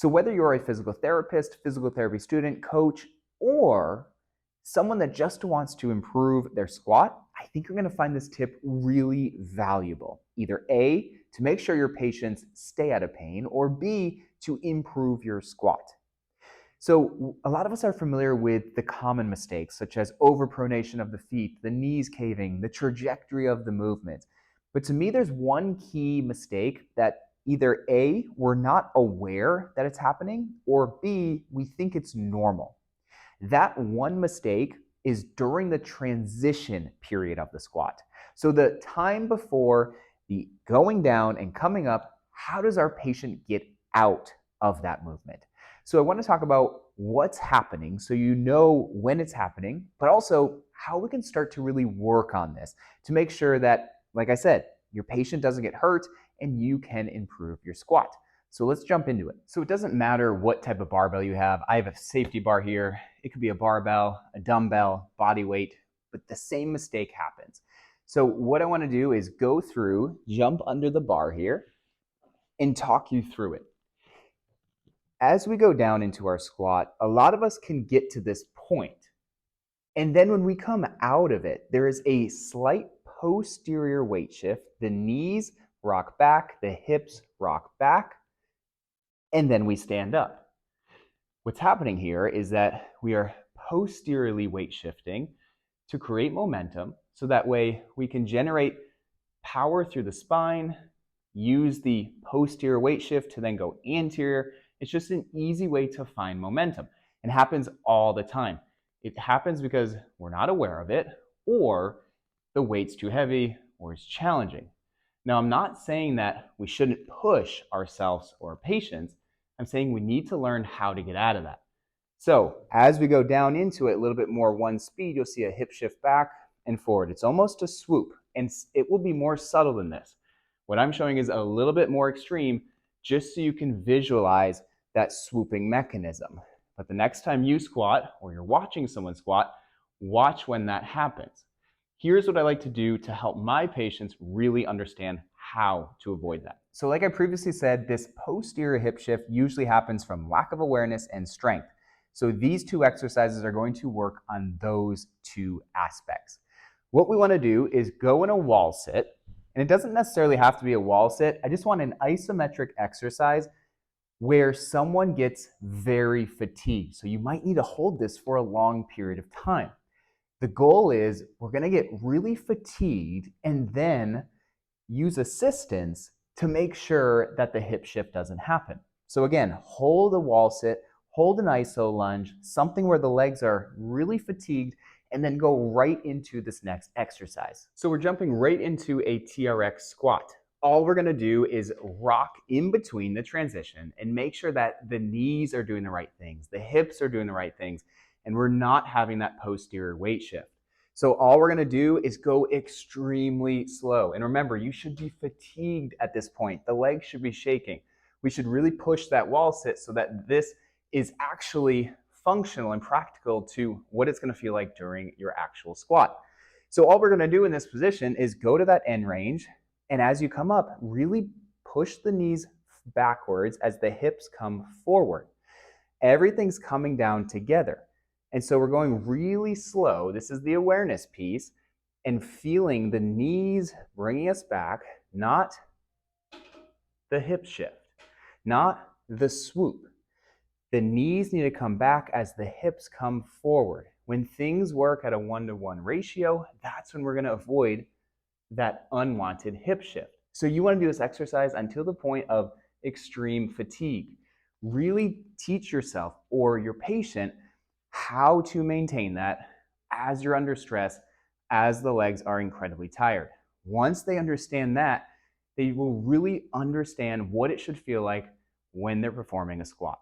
So whether you're a physical therapist, physical therapy student, coach, or someone that just wants to improve their squat, I think you're going to find this tip really valuable. Either A, to make sure your patients stay out of pain, or B, to improve your squat. So a lot of us are familiar with the common mistakes, such as overpronation of the feet, the knees caving, the trajectory of the movement. But to me, there's one key mistake that either A, we're not aware that it's happening, or B, we think it's normal. That one mistake is during the transition period of the squat. So the time before the going down and coming up, how does our patient get out of that movement? So I want to talk about what's happening so you know when it's happening, but also how we can start to really work on this to make sure that, like I said, your patient doesn't get hurt and you can improve your squat. So let's jump into it. So it doesn't matter what type of barbell you have. I have a safety bar here. It could be a barbell, a dumbbell, body weight, but the same mistake happens. So what I want to do is go through, jump under the bar here, and talk you through it. As we go down into our squat, a lot of us can get to this point. And then when we come out of it, there is a slight posterior weight shift. The knees rock back, the hips rock back, and then we stand up. What's happening here is that we are posteriorly weight shifting to create momentum, so that way we can generate power through the spine, use the posterior weight shift to then go anterior. It's just an easy way to find momentum, and happens all the time. It happens because we're not aware of it, or the weight's too heavy, or it's challenging. Now, I'm not saying that we shouldn't push ourselves or our patients. I'm saying we need to learn how to get out of that. So as we go down into it a little bit more one speed, you'll see a hip shift back and forward. It's almost a swoop, and it will be more subtle than this. What I'm showing is a little bit more extreme, just so you can visualize that swooping mechanism. But the next time you squat, or you're watching someone squat, watch when that happens. Here's what I like to do to help my patients really understand how to avoid that. So like I previously said, this posterior hip shift usually happens from lack of awareness and strength. So these two exercises are going to work on those two aspects. What we want to do is go in a wall sit, and it doesn't necessarily have to be a wall sit. I just want an isometric exercise where someone gets very fatigued. So you might need to hold this for a long period of time. The goal is we're going to get really fatigued and then use assistance to make sure that the hip shift doesn't happen. So again, hold a wall sit, hold an iso lunge, something where the legs are really fatigued, and then go right into this next exercise. So we're jumping right into a TRX squat. All we're going to do is rock in between the transition and make sure that the knees are doing the right things, the hips are doing the right things, and we're not having that posterior weight shift. So all we're going to do is go extremely slow. And remember, you should be fatigued at this point. The legs should be shaking. We should really push that wall sit so that this is actually functional and practical to what it's going to feel like during your actual squat. So all we're going to do in this position is go to that end range, and as you come up, really push the knees backwards as the hips come forward. Everything's coming down together. And so we're going really slow. This is the awareness piece, and feeling the knees bringing us back, not the hip shift, not the swoop. The knees need to come back as the hips come forward. When things work at a 1-to-1 ratio, that's when we're going to avoid that unwanted hip shift. So you want to do this exercise until the point of extreme fatigue. Really teach yourself or your patient how to maintain that as you're under stress, as the legs are incredibly tired. Once they understand that, they will really understand what it should feel like when they're performing a squat.